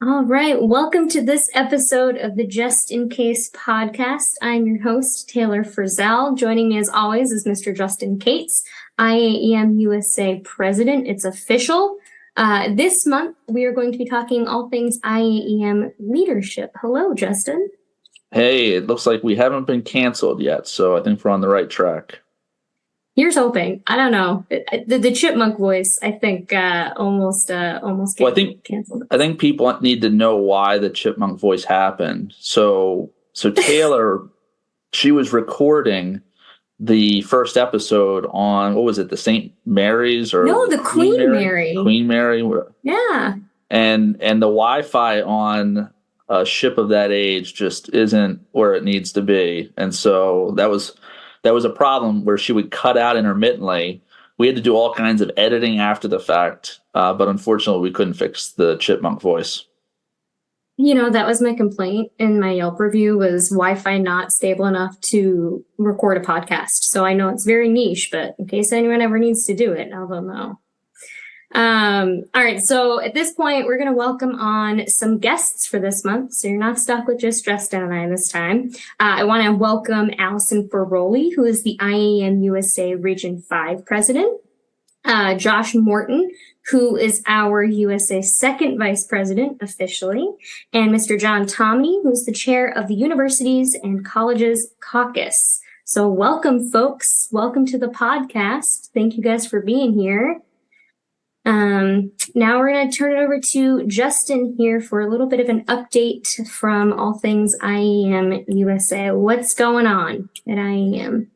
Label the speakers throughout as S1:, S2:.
S1: All right, welcome to this episode of the Just In Case podcast. I'm your host, Taylor Frizzell. Joining me as always is Mr. Justin Cates, IAEM-USA President. It's official. This month, we are going to be talking all things IAEM leadership. Hello, Justin.
S2: Hey, it looks like we haven't been canceled yet, so I think we're on the right track.
S1: Here's hoping. I don't know. The chipmunk voice, I think, almost canceled.
S2: I think people need to know why the chipmunk voice happened. So Taylor, she was recording the first episode on, what was it, the St. Mary's or
S1: no, the Queen Mary.
S2: Queen Mary.
S1: Yeah.
S2: And the Wi-Fi on a ship of that age just isn't where it needs to be, and so that was a problem where she would cut out intermittently. We had to do all kinds of editing after the fact, but unfortunately we couldn't fix the chipmunk voice.
S1: You know, that was my complaint in my Yelp review, was Wi-Fi not stable enough to record a podcast. So I know it's very niche, but in case anyone ever needs to do it, now they'll know. All right, so at this point, we're going to welcome on some guests for this month, so you're not stuck with just Justin and I this time. I want to welcome Allison Ferroli, who is the IAEM-USA Region 5 President, Josh Morton, who is our USA Second Vice President officially, and Mr. John Tomney, who's the Chair of the Universities and Colleges Caucus. So welcome, folks. Welcome to the podcast. Thank you guys for being here. Now we're going to turn it over to Justin here for a little bit of an update from all things IAEM USA. What's going on at IAEM?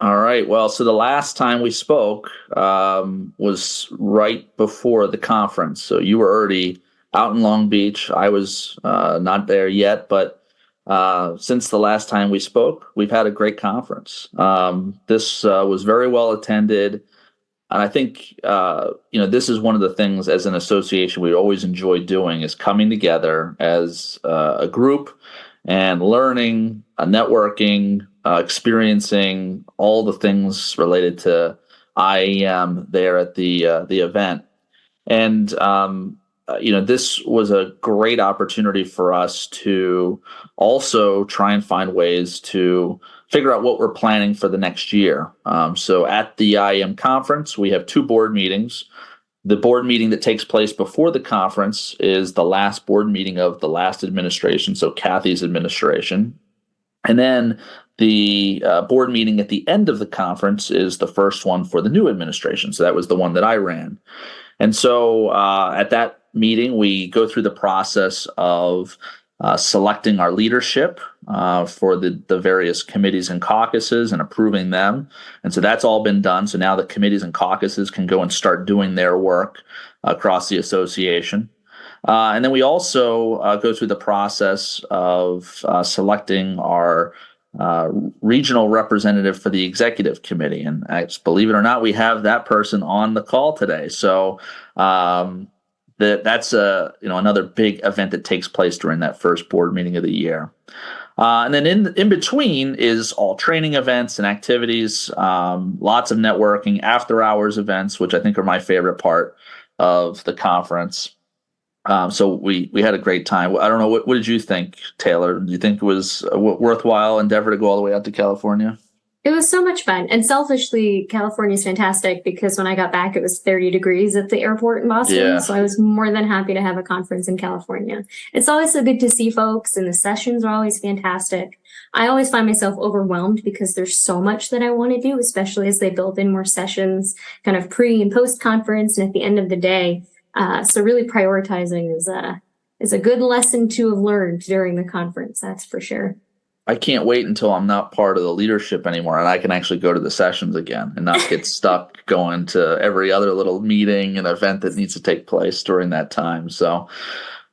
S2: All right. Well, so the last time we spoke was right before the conference. So you were already out in Long Beach. I was not there yet, but since the last time we spoke, we've had a great conference. This was very well attended. And I think, this is one of the things as an association we always enjoy doing, is coming together as a group and learning, networking, experiencing all the things related to IAEM there at the event. And, this was a great opportunity for us to also try and find ways to figure out what we're planning for the next year. So at the IAEM conference, we have two board meetings. The board meeting that takes place before the conference is the last board meeting of the last administration, so Kathy's administration. And then the board meeting at the end of the conference is the first one for the new administration. So that was the one that I ran. And so at that meeting, we go through the process of selecting our leadership for the various committees and caucuses and approving them. And so that's all been done. So now the committees and caucuses can go and start doing their work across the association. And then we also go through the process of selecting our regional representative for the executive committee. And believe it or not, we have that person on the call today. So that's another big event that takes place during that first board meeting of the year. And then in between is all training events and activities, lots of networking, after hours events, which I think are my favorite part of the conference. So we had a great time. I don't know, what did you think, Taylor? Do you think it was a worthwhile endeavor to go all the way out to California?
S1: It was so much fun. And selfishly, California is fantastic because when I got back, it was 30 degrees at the airport in Boston.
S2: Yeah.
S1: So I was more than happy to have a conference in California. It's always so good to see folks, and the sessions are always fantastic. I always find myself overwhelmed because there's so much that I want to do, especially as they build in more sessions, kind of pre and post conference and at the end of the day. So really prioritizing is a good lesson to have learned during the conference. That's for sure.
S2: I can't wait until I'm not part of the leadership anymore and I can actually go to the sessions again and not get stuck going to every other little meeting and event that needs to take place during that time. So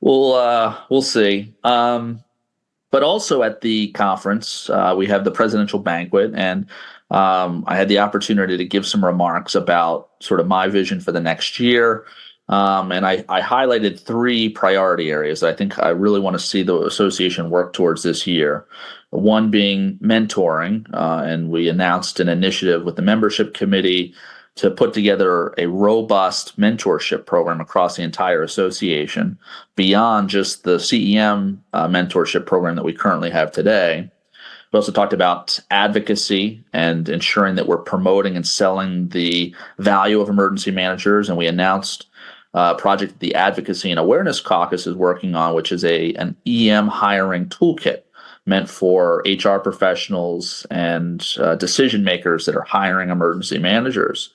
S2: we'll see. But also at the conference, we have the presidential banquet, and I had the opportunity to give some remarks about sort of my vision for the next year. And I highlighted three priority areas that I think I really want to see the association work towards this year. One being mentoring, and we announced an initiative with the membership committee to put together a robust mentorship program across the entire association beyond just the CEM mentorship program that we currently have today. We also talked about advocacy and ensuring that we're promoting and selling the value of emergency managers. And we announced a project that the Advocacy and Awareness Caucus is working on, which is an EM hiring toolkit meant for HR professionals and decision makers that are hiring emergency managers.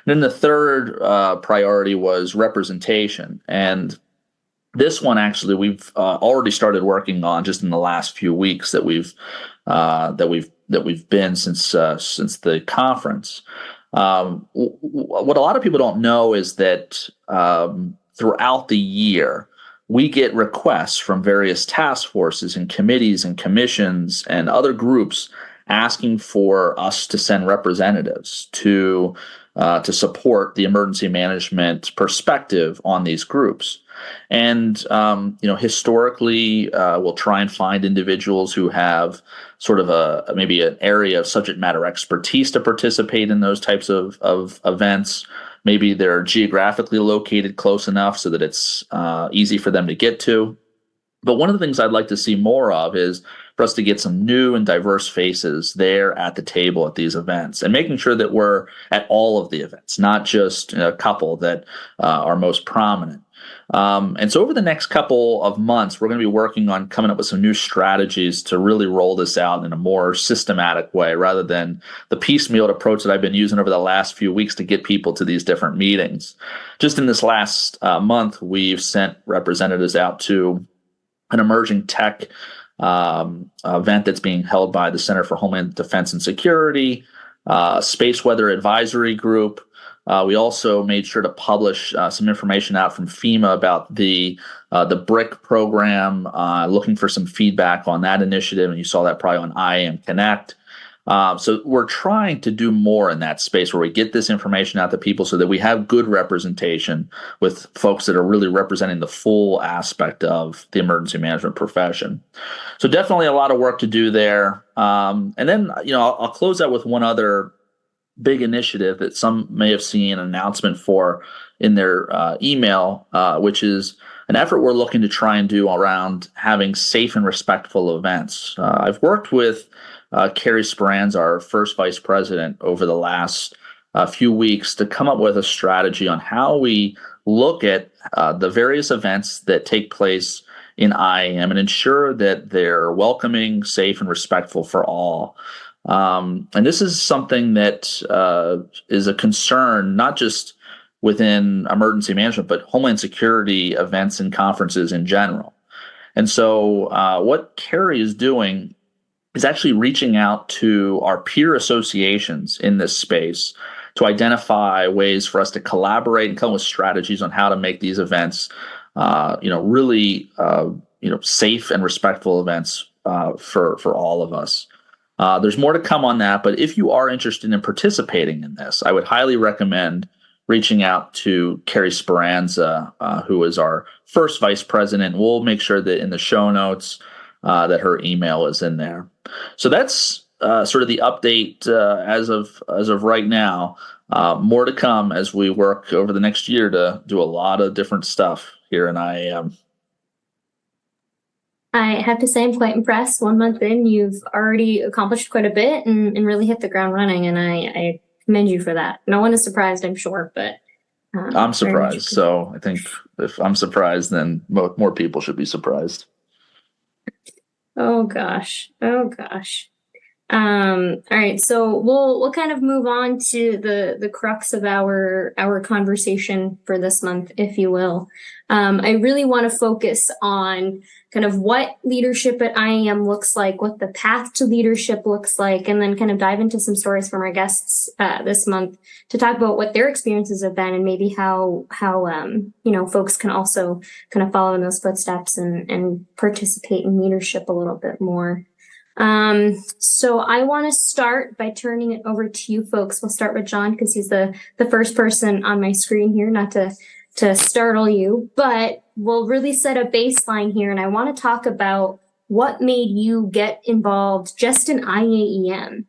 S2: And then the third priority was representation. And this one, actually, we've already started working on just in the last few weeks that we've been since the conference. What a lot of people don't know is that throughout the year, we get requests from various task forces and committees and commissions and other groups asking for us to send representatives to support the emergency management perspective on these groups. And historically, we'll try and find individuals who have sort of maybe an area of subject matter expertise to participate in those types of events. Maybe they're geographically located close enough so that it's easy for them to get to. But one of the things I'd like to see more of is for us to get some new and diverse faces there at the table at these events, and making sure that we're at all of the events, not just a couple that are most prominent. And so over the next couple of months, we're going to be working on coming up with some new strategies to really roll this out in a more systematic way, rather than the piecemeal approach that I've been using over the last few weeks to get people to these different meetings. Just in this last month, we've sent representatives out to an emerging tech event that's being held by the Center for Homeland Defense and Security, Space Weather Advisory Group. We also made sure to publish some information out from FEMA about the BRIC program, looking for some feedback on that initiative, and you saw that probably on IAM Connect. So we're trying to do more in that space where we get this information out to people so that we have good representation with folks that are really representing the full aspect of the emergency management profession. So definitely a lot of work to do there. And then, I'll close out with one other big initiative that some may have seen an announcement for in their email, which is an effort we're looking to try and do around having safe and respectful events. I've worked with Carrie Speranza, our first vice president, over the last few weeks to come up with a strategy on how we look at the various events that take place in IAM and ensure that they're welcoming, safe, and respectful for all. And this is something that is a concern, not just within emergency management, but Homeland Security events and conferences in general. And so what Carrie is doing is actually reaching out to our peer associations in this space to identify ways for us to collaborate and come up with strategies on how to make these events, really, safe and respectful events for all of us. There's more to come on that, but if you are interested in participating in this, I would highly recommend reaching out to Carrie Speranza, who is our first vice president. We'll make sure that in the show notes that her email is in there. So that's sort of the update as of right now. More to come as we work over the next year to do a lot of different stuff here in IAM.
S1: I have to say I'm quite impressed. 1 month in, you've already accomplished quite a bit and really hit the ground running, and I commend you for that. No one is surprised, I'm sure, but
S2: I'm surprised. So I think if I'm surprised, then more people should be surprised.
S1: Oh gosh. All right, so we'll kind of move on to the crux of our conversation for this month, if you will. I really want to focus on kind of what leadership at IAM looks like, what the path to leadership looks like, and then kind of dive into some stories from our guests this month to talk about what their experiences have been and maybe how folks can also kind of follow in those footsteps and participate in leadership a little bit more. So I want to start by turning it over to you folks. We'll start with John because he's the first person on my screen here, not to startle you, but we'll really set a baseline here. And I want to talk about what made you get involved just in IAEM.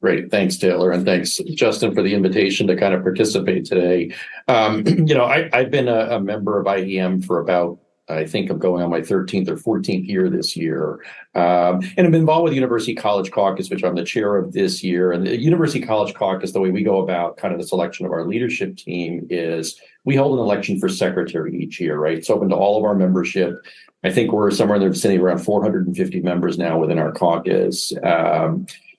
S3: Great. Thanks, Taylor. And thanks, Justin, for the invitation to kind of participate today. I've been a member of IEM for about, I think I'm going on my 13th or 14th year this year. And I'm involved with the University College Caucus, which I'm the chair of this year. And the University College Caucus, the way we go about kind of the selection of our leadership team is we hold an election for secretary each year, right? It's open to all of our membership. I think we're somewhere in the vicinity of around 450 members now within our caucus.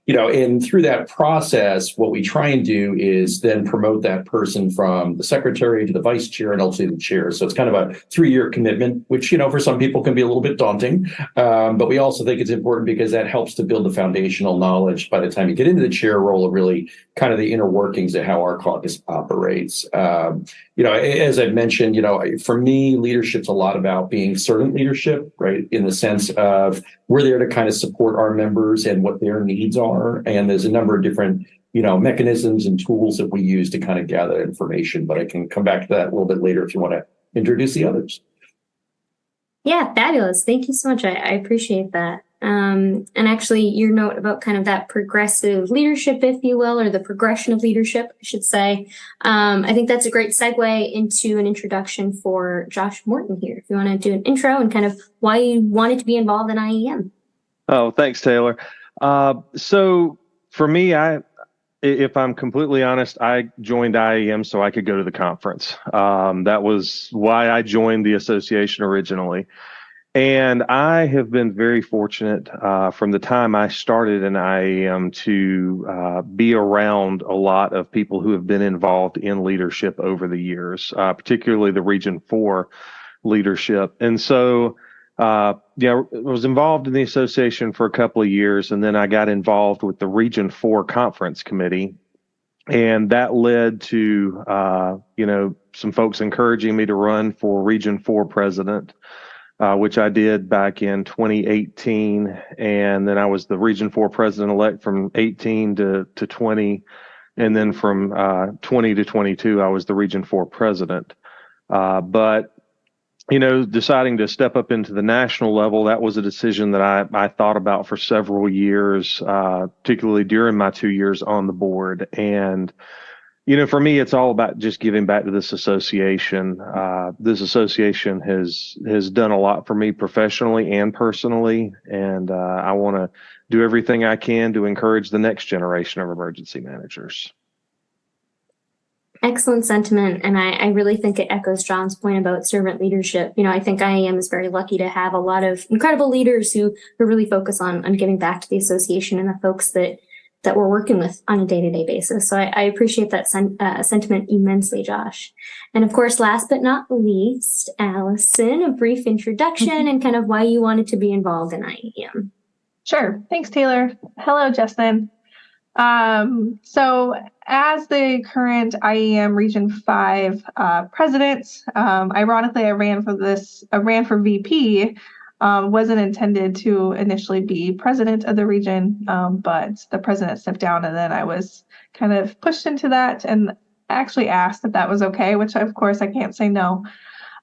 S3: And through that process, what we try and do is then promote that person from the secretary to the vice chair and ultimately the chair. So it's kind of a 3-year commitment, which, for some people can be a little bit daunting. But we also think it's important because that helps to build the foundational knowledge by the time you get into the chair role of really kind of the inner workings of how our caucus operates. As I mentioned, for me, leadership's a lot about being servant leadership, right? In the sense of we're there to kind of support our members and what their needs are. And there's a number of different, mechanisms and tools that we use to kind of gather information. But I can come back to that a little bit later if you want to introduce the others.
S1: Yeah, fabulous. Thank you so much. I appreciate that. And actually, your note about kind of that progressive leadership, if you will, or the progression of leadership, I should say. I think that's a great segue into an introduction for Josh Morton here. If you want to do an intro and kind of why you wanted to be involved in IEM.
S4: Oh, thanks, Taylor. So for me, if I'm completely honest, I joined IAM so I could go to the conference. That was why I joined the association originally. And I have been very fortunate from the time I started in IAM to be around a lot of people who have been involved in leadership over the years, particularly the Region 4 leadership. And so, I was involved in the association for a couple of years, and then I got involved with the Region 4 Conference Committee. And that led to, some folks encouraging me to run for Region 4 president. Which I did back in 2018. And then I was the Region 4 president-elect from 18 to 20. And then from 20 to 22, I was the Region 4 president. But deciding to step up into the national level, that was a decision that I thought about for several years, particularly during my 2 years on the board. And for me, it's all about just giving back to this association. This association has done a lot for me professionally and personally, and I want to do everything I can to encourage the next generation of emergency managers.
S1: Excellent sentiment, and I really think it echoes John's point about servant leadership. I think IAM is very lucky to have a lot of incredible leaders who really focus on giving back to the association and the folks that we're working with on a day-to-day basis. So I appreciate that sentiment immensely, Josh. And of course, last but not least, Allison, a brief introduction and kind of why you wanted to be involved in IAM.
S5: Sure. Thanks, Taylor. Hello, Justin. So as the current IAM Region 5 president, ironically, I ran for VP. Wasn't intended to initially be president of the region, but the president stepped down, and then I was kind of pushed into that and actually asked if that was okay, which of course I can't say no.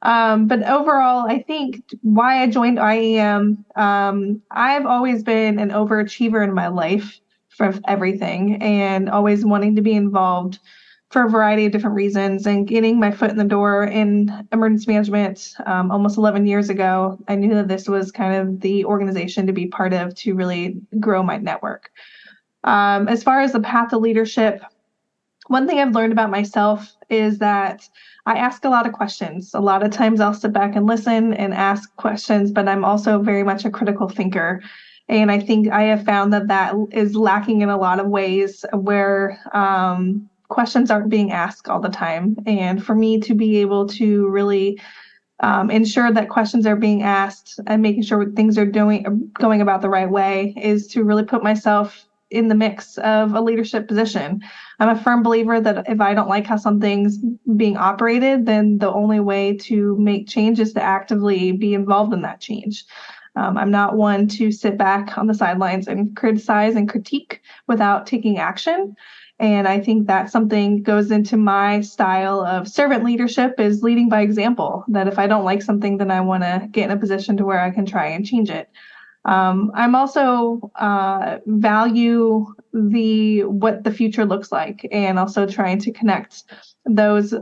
S5: But overall, I think why I joined IAM, I've always been an overachiever in my life for everything and always wanting to be involved for a variety of different reasons, and getting my foot in the door in emergency management almost 11 years ago, I knew that this was kind of the organization to be part of to really grow my network. As far as the path of leadership, one thing I've learned about myself is that I ask a lot of questions. A lot of times I'll sit back and listen and ask questions, but I'm also very much a critical thinker. And I think I have found that is lacking in a lot of ways where questions aren't being asked all the time. And for me to be able to really ensure that questions are being asked and making sure things are going about the right way is to really put myself in the mix of a leadership position. I'm a firm believer that if I don't like how something's being operated, then the only way to make change is to actively be involved in that change. I'm not one to sit back on the sidelines and criticize and critique without taking action. And I think that something goes into my style of servant leadership is leading by example, that if I don't like something, then I want to get in a position to where I can try and change it. I'm also value what the future looks like, and also trying to connect those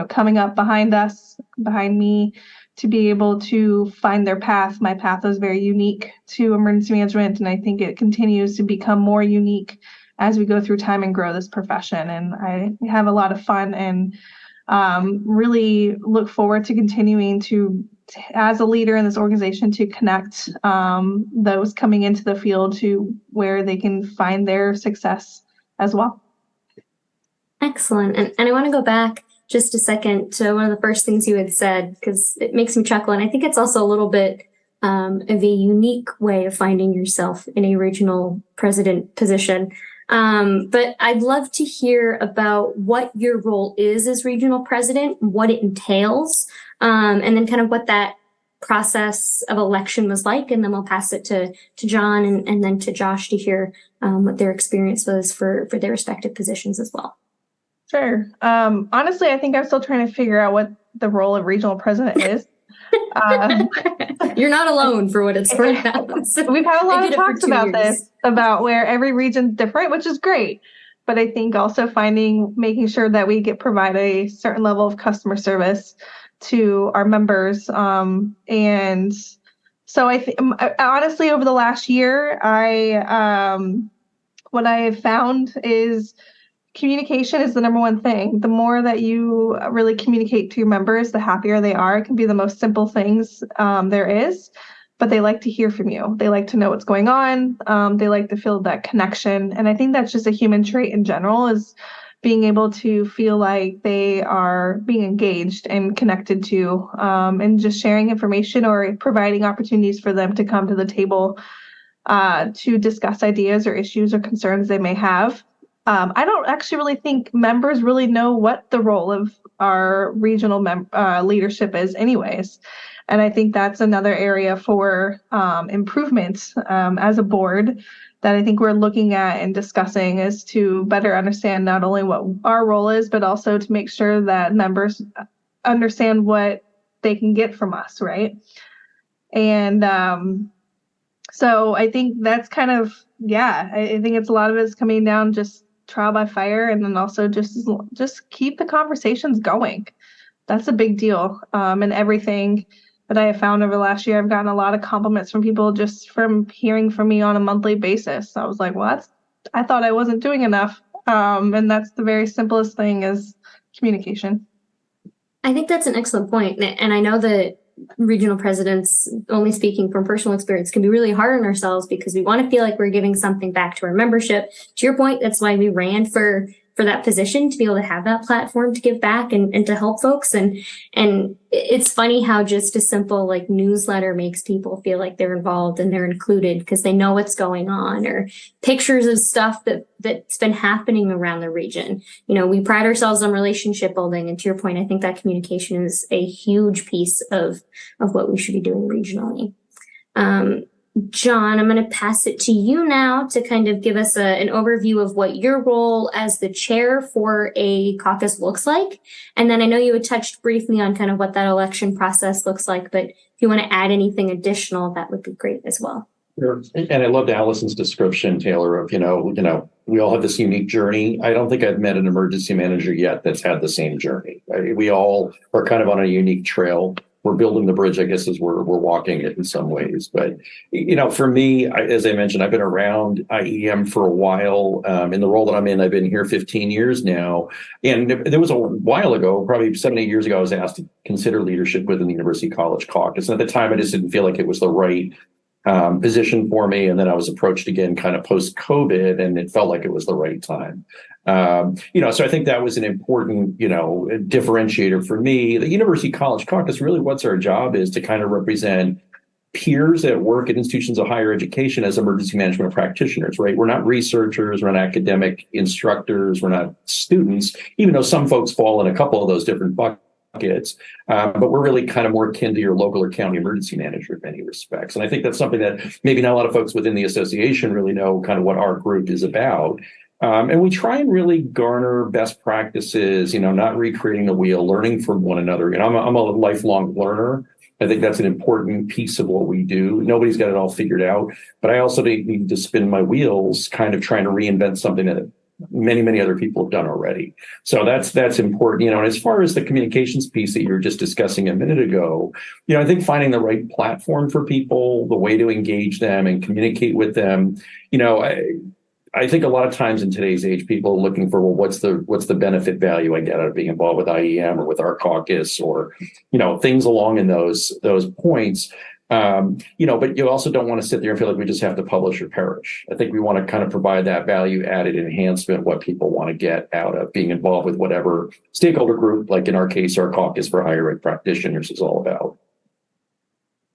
S5: coming up behind me, to be able to find their path. My path was very unique to emergency management, and I think it continues to become more unique as we go through time and grow this profession. And I have a lot of fun and really look forward to continuing to, as a leader in this organization, to connect those coming into the field to where they can find their success as well.
S1: Excellent. And I want to go back just a second to one of the first things you had said, because it makes me chuckle. And I think it's also a little bit of a unique way of finding yourself in a regional president position. But I'd love to hear about what your role is as regional president, what it entails, and then kind of what that process of election was like. And then we'll pass it to John and then to Josh to hear what their experience was for their respective positions as well.
S5: Sure. Honestly, I think I'm still trying to figure out what the role of regional president is.
S1: You're not alone for what it's worth. So
S5: we've had a lot of talks about
S1: years.
S5: this, about where every region's different, which is great. But I think also making sure that we provide a certain level of customer service to our members. And so I think, honestly, over the last year, what I have found is communication is the number one thing. The more that you really communicate to your members, the happier they are. It can be the most simple things there is, but they like to hear from you. They like to know what's going on. They like to feel that connection. And I think that's just a human trait in general, is being able to feel like they are being engaged and connected to, and just sharing information or providing opportunities for them to come to the table to discuss ideas or issues or concerns they may have. I don't actually really think members really know what the role of our regional leadership is anyways. And I think that's another area for improvement as a board that I think we're looking at and discussing, is to better understand not only what our role is, but also to make sure that members understand what they can get from us, right? And so I think that's kind of, I think it's a lot of it's coming down just trial by fire, and then also just keep the conversations going. That's a big deal. And everything that I have found over the last year, I've gotten a lot of compliments from people just from hearing from me on a monthly basis. I was like, well, I thought I wasn't doing enough. And that's the very simplest thing, is communication.
S1: I think that's an excellent point. And I know that regional presidents, only speaking from personal experience, can be really hard on ourselves because we want to feel like we're giving something back to our membership. To your point, that's why we ran for that position, to be able to have that platform to give back and to help folks. And it's funny how just a simple like newsletter makes people feel like they're involved and they're included because they know what's going on, or pictures of stuff that's been happening around the region. You know, we pride ourselves on relationship building. And to your point, I think that communication is a huge piece of what we should be doing regionally. John, I'm going to pass it to you now to kind of give us an overview of what your role as the chair for a caucus looks like. And then I know you had touched briefly on kind of what that election process looks like, but if you want to add anything additional, that would be great as well.
S3: Sure. And I loved Allison's description, Taylor, of, we all have this unique journey. I don't think I've met an emergency manager yet that's had the same journey. We all are kind of on a unique trail. We're building the bridge, I guess, as we're walking it in some ways. But, for me, as I mentioned, I've been around IEM for a while. In the role that I'm in, I've been here 15 years now. And there was a while ago, probably 7, 8 years ago, I was asked to consider leadership within the University College Caucus. And at the time, I just didn't feel like it was the right position for me. And then I was approached again kind of post-COVID, and it felt like it was the right time. So I think that was an important, differentiator for me. The University College Caucus, really what's our job is to kind of represent peers that work at institutions of higher education as emergency management practitioners, right? We're not researchers, we're not academic instructors, we're not students, even though some folks fall in a couple of those different buckets. But we're really kind of more akin to your local or county emergency manager in many respects. And I think that's something that maybe not a lot of folks within the association really know kind of what our group is about. And we try and really garner best practices, not recreating the wheel, learning from one another. I'm a lifelong learner. I think that's an important piece of what we do. Nobody's got it all figured out, but I also need to spin my wheels, kind of trying to reinvent something that many, many other people have done already. So that's important. And as far as the communications piece that you were just discussing a minute ago, I think finding the right platform for people, the way to engage them and communicate with them, I think a lot of times in today's age, people are looking for, well, what's the benefit value I get out of being involved with IEM or with our caucus or, things along in those points. But you also don't want to sit there and feel like we just have to publish or perish. I think we want to kind of provide that value added enhancement, what people want to get out of being involved with whatever stakeholder group, like in our case, our caucus for higher ed practitioners is all about.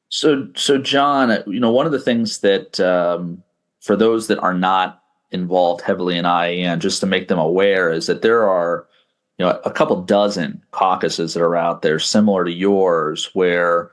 S2: So John, one of the things that for those that are not involved heavily in IAN, just to make them aware, is that there are a couple dozen caucuses that are out there similar to yours, where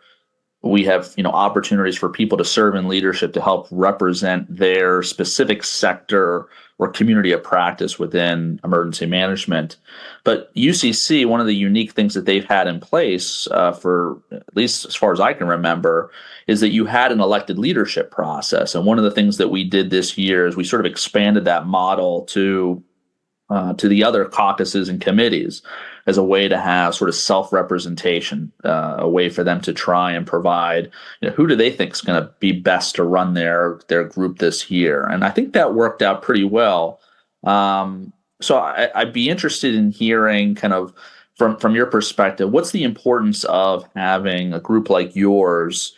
S2: we have opportunities for people to serve in leadership to help represent their specific sector or community of practice within emergency management. But UCC, one of the unique things that they've had in place for at least as far as I can remember, is that you had an elected leadership process. And one of the things that we did this year is we sort of expanded that model to the other caucuses and committees as a way to have sort of self-representation, a way for them to try and provide, who do they think is going to be best to run their group this year. And I think that worked out pretty well. So I'd be interested in hearing kind of from your perspective, what's the importance of having a group like yours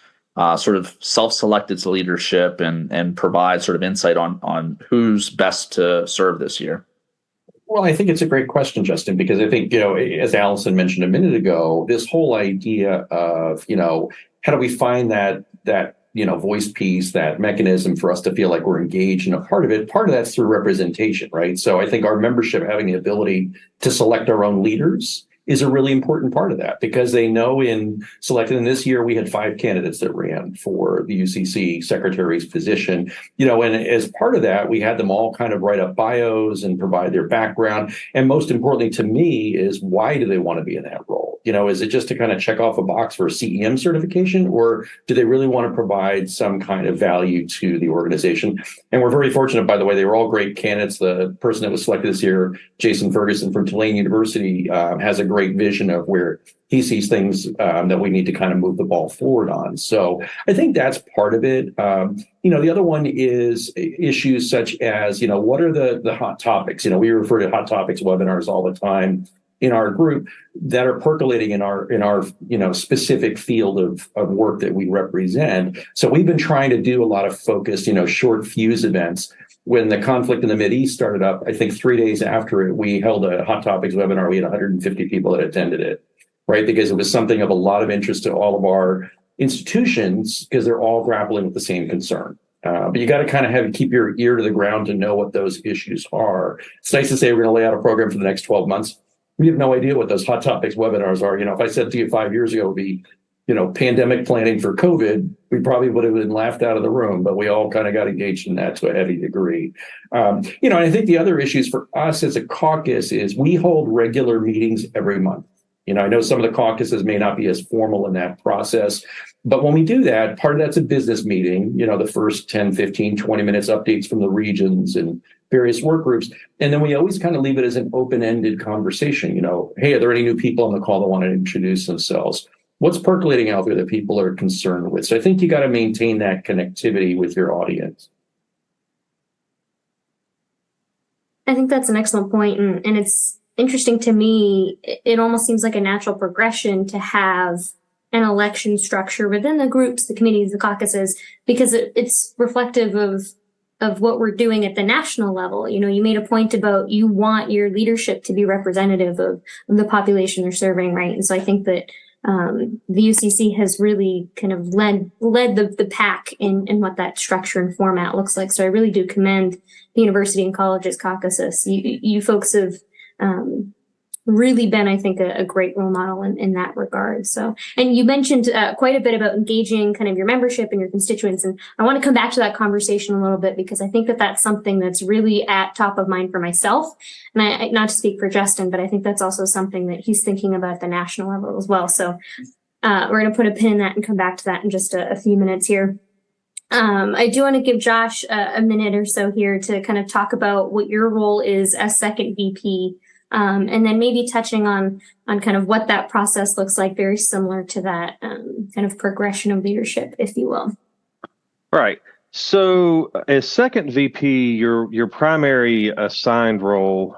S2: sort of self-select its leadership and provide sort of insight on who's best to serve this year?
S3: Well, I think it's a great question, Justin, because I think, as Allison mentioned a minute ago, this whole idea of, how do we find that voice piece, that mechanism for us to feel like we're engaged and a part of that's through representation, right? So I think our membership having the ability to select our own leaders is a really important part of that, because they know in selecting this year, we had 5 candidates that ran for the UCC secretary's position, and as part of that, we had them all kind of write up bios and provide their background. And most importantly to me is, why do they want to be in that role? Is it just to kind of check off a box for a CEM certification, or do they really want to provide some kind of value to the organization? And we're very fortunate, by the way, they were all great candidates. The person that was selected this year, Jason Ferguson from Tulane University, has a great vision of where he sees things that we need to kind of move the ball forward on. So I think that's part of it. The other one is issues such as, what are the hot topics? We refer to hot topics webinars all the time in our group that are percolating in our specific field of work that we represent. So we've been trying to do a lot of focused, short fuse events. When the conflict in the Mideast started up, I think 3 days after it, we held a hot topics webinar. We had 150 people that attended it, right? Because it was something of a lot of interest to all of our institutions, because they're all grappling with the same concern. But you got to kind of keep your ear to the ground to know what those issues are. It's nice to say we're going to lay out a program for the next 12 months. We have no idea what those hot topics webinars are. If I said to you 5 years ago, it would be, pandemic planning for COVID, we probably would have been laughed out of the room, but we all kind of got engaged in that to a heavy degree. And I think the other issues for us as a caucus is we hold regular meetings every month. I know some of the caucuses may not be as formal in that process, but when we do that, part of that's a business meeting, the first 10, 15, 20 minutes updates from the regions and various work groups. And then we always kind of leave it as an open-ended conversation. Hey, are there any new people on the call that want to introduce themselves? What's percolating out there that people are concerned with? So I think you got to maintain that connectivity with your audience.
S1: I think that's an excellent point, and it's interesting to me. It almost seems like a natural progression to have an election structure within the groups, the committees, the caucuses, because it's reflective of what we're doing at the national level. You made a point about you want your leadership to be representative of the population they're serving, right? And so I think that the UCC has really kind of led the pack in what that structure and format looks like. So I really do commend the University and Colleges Caucasus. You folks have really been, I think, a great role model in that regard. So, and you mentioned quite a bit about engaging kind of your membership and your constituents. And I want to come back to that conversation a little bit because I think that that's something that's really at top of mind for myself. And I not to speak for Justin, but I think that's also something that he's thinking about at the national level as well. So we're going to put a pin in that and come back to that in just a few minutes here. I do want to give Josh a minute or so here to kind of talk about what your role is as second VP. And then maybe touching on kind of what that process looks like, very similar to that kind of progression of leadership, if you will.
S4: Right. So as second VP, your primary assigned role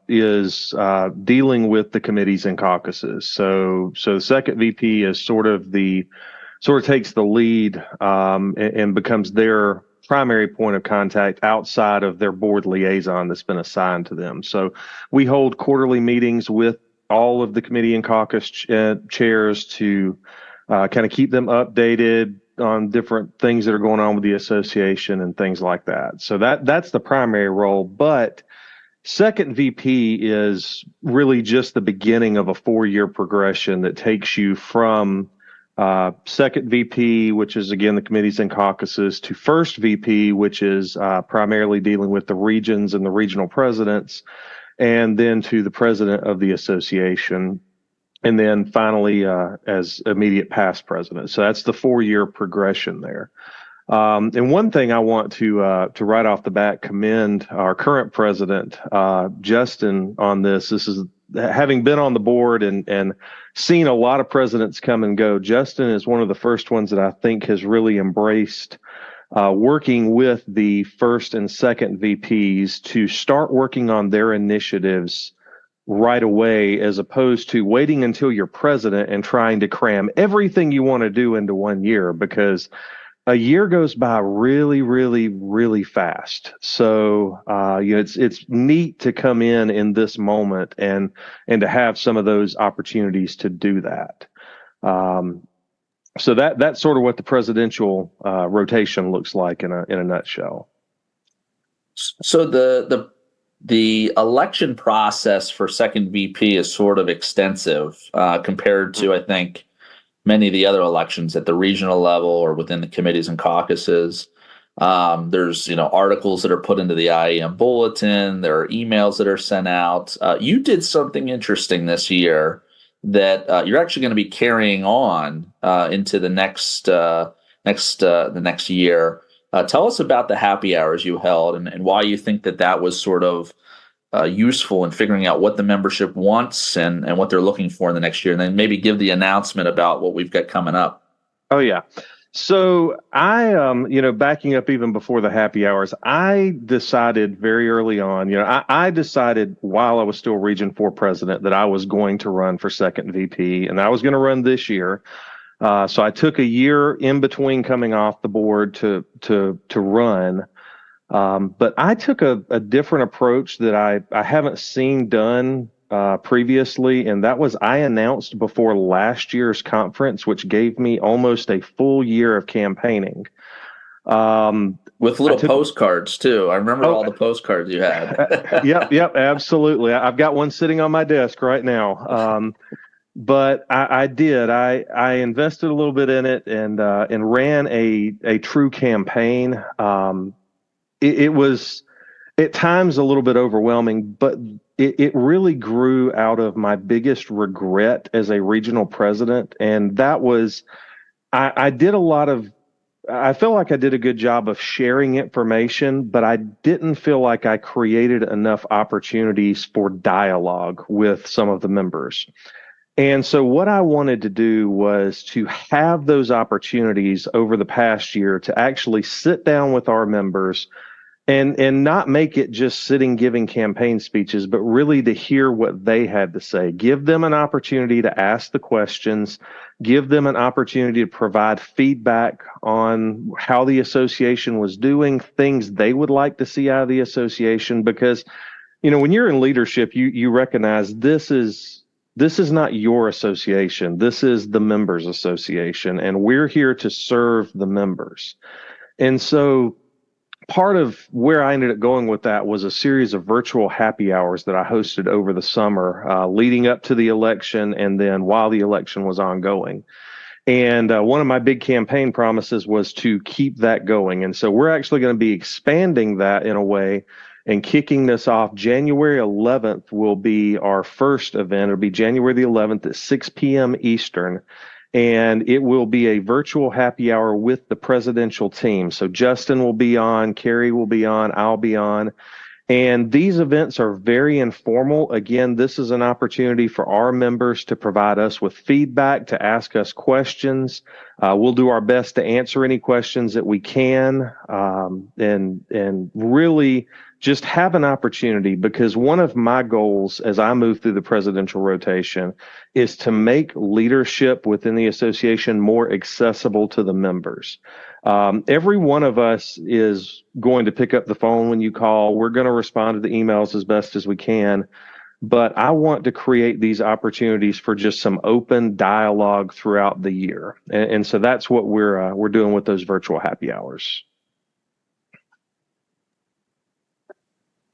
S4: is dealing with the committees and caucuses. So second VP is sort of takes the lead and becomes their primary point of contact outside of their board liaison that's been assigned to them. So we hold quarterly meetings with all of the committee and caucus chairs to kind of keep them updated on different things that are going on with the association and things like that. So that's the primary role. But second VP is really just the beginning of a 4-year progression that takes you from second VP, which is again the committees and caucuses, to first VP, which is primarily dealing with the regions and the regional presidents, and then to the president of the association, and then finally as immediate past president. So that's the 4-year progression there. And one thing I want to right off the bat commend our current president, Justin, on this. This is having been on the board and seen a lot of presidents come and go. Justin is one of the first ones that I think has really embraced working with the first and second VPs to start working on their initiatives right away, as opposed to waiting until you're president and trying to cram everything you want to do into 1 year, because a year goes by really, really, really fast. So, it's neat to come in this moment and to have some of those opportunities to do that. So that's sort of what the presidential rotation looks like in a nutshell.
S2: So the election process for second VP is sort of extensive compared to, I think, many of the other elections at the regional level or within the committees and caucuses. There's, articles that are put into the IAEM bulletin. There are emails that are sent out. You did something interesting this year that you're actually going to be carrying on into the next year. Tell us about the happy hours you held and why you think that was sort of useful in figuring out what the membership wants and what they're looking for in the next year, and then maybe give the announcement about what we've got coming up.
S4: Oh, yeah. So I, backing up even before the happy hours, I decided very early on, I decided while I was still Region 4 president that I was going to run for second VP, and I was going to run this year. So I took a year in between coming off the board to run. But I took a different approach that I haven't seen done previously, and that was I announced before last year's conference, which gave me almost a full year of campaigning.
S2: With little postcards too. I remember all the postcards you had.
S4: Yep, absolutely. I've got one sitting on my desk right now. But I did. I invested a little bit in it and ran a true campaign. It was at times a little bit overwhelming, but it really grew out of my biggest regret as a regional president. And that was, I feel like I did a good job of sharing information, but I didn't feel like I created enough opportunities for dialogue with some of the members. And so what I wanted to do was to have those opportunities over the past year to actually sit down with our members and not make it just sitting giving campaign speeches, but really to hear what they had to say. Give them an opportunity to ask the questions, give them an opportunity to provide feedback on how the association was doing, things they would like to see out of the association. Because, when you're in leadership, you recognize this is not your association. This is the members' association, and we're here to serve the members. And so part of where I ended up going with that was a series of virtual happy hours that I hosted over the summer, leading up to the election and then while the election was ongoing. And one of my big campaign promises was to keep that going. And so we're actually going to be expanding that in a way and kicking this off. January 11th will be our first event. It'll be January the 11th at 6 p.m. Eastern. And it will be a virtual happy hour with the presidential team. So Justin will be on, Carrie will be on, I'll be on. And these events are very informal. Again, this is an opportunity for our members to provide us with feedback, to ask us questions. We'll do our best to answer any questions that we can, and really just have an opportunity, because one of my goals as I move through the presidential rotation is to make leadership within the association more accessible to the members. Every one of us is going to pick up the phone when you call. We're going to respond to the emails as best as we can. But I want to create these opportunities for just some open dialogue throughout the year. And so that's what we're doing with those virtual happy hours.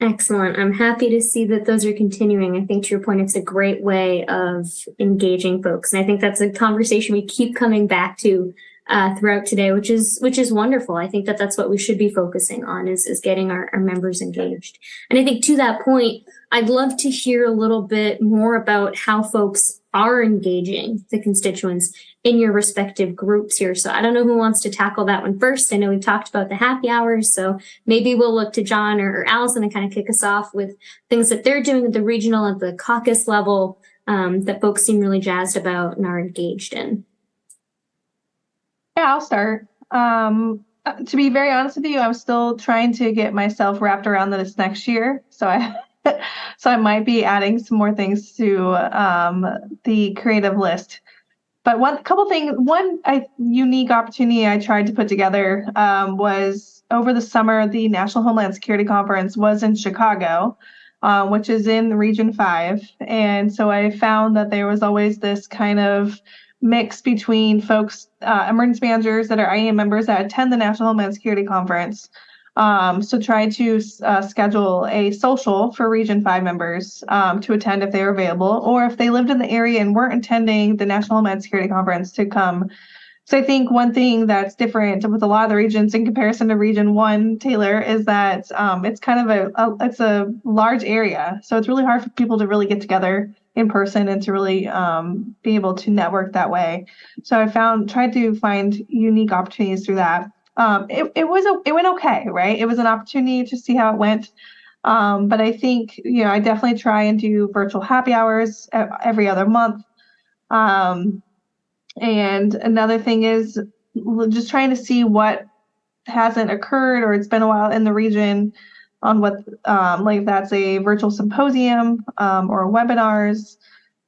S1: Excellent. I'm happy to see that those are continuing. I think to your point, it's a great way of engaging folks. And I think that's a conversation we keep coming back to throughout today, which is wonderful. I think that that's what we should be focusing on is getting our members engaged. And I think to that point, I'd love to hear a little bit more about how folks are engaging the constituents in your respective groups here. So I don't know who wants to tackle that one first. I know we've talked about the happy hours, so maybe we'll look to John or Allison to kind of kick us off with things that they're doing at the regional, at the caucus level, that folks seem really jazzed about and are engaged in.
S5: Yeah, I'll start. To be very honest with you, I'm still trying to get myself wrapped around this next year. So I might be adding some more things to the creative list. But one unique opportunity I tried to put together was over the summer. The National Homeland Security Conference was in Chicago, which is in Region 5. And so I found that there was always this kind of mix between folks, emergency managers that are IAEM members that attend the National Homeland Security Conference. So try to schedule a social for Region 5 members to attend if they were available, or if they lived in the area and weren't attending the National Homeland Security Conference, to come. So I think one thing that's different with a lot of the regions in comparison to Region 1, Taylor, is that it's kind of it's a large area. So it's really hard for people to really get together in person and to really be able to network that way. So I tried to find unique opportunities through that. It went okay, right? It was an opportunity to see how it went. But I think, I definitely try and do virtual happy hours every other month. And another thing is just trying to see what hasn't occurred or it's been a while in the region on what, like if that's a virtual symposium or webinars.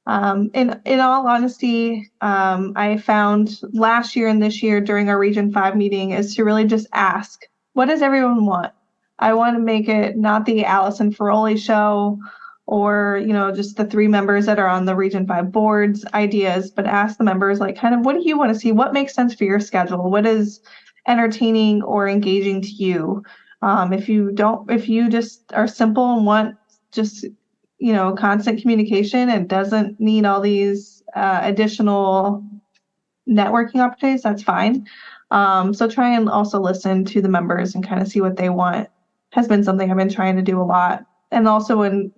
S5: In all honesty, I found last year and this year during our Region 5 meeting is to really just ask, what does everyone want? I want to make it not the Allison Ferroli show or, just the 3 members that are on the Region 5 boards ideas, but ask the members, like, kind of, what do you want to see? What makes sense for your schedule? What is entertaining or engaging to you? If you just are simple and want just constant communication and doesn't need all these additional networking opportunities, that's fine. So try and also listen to the members and kind of see what they want has been something I've been trying to do a lot. And also in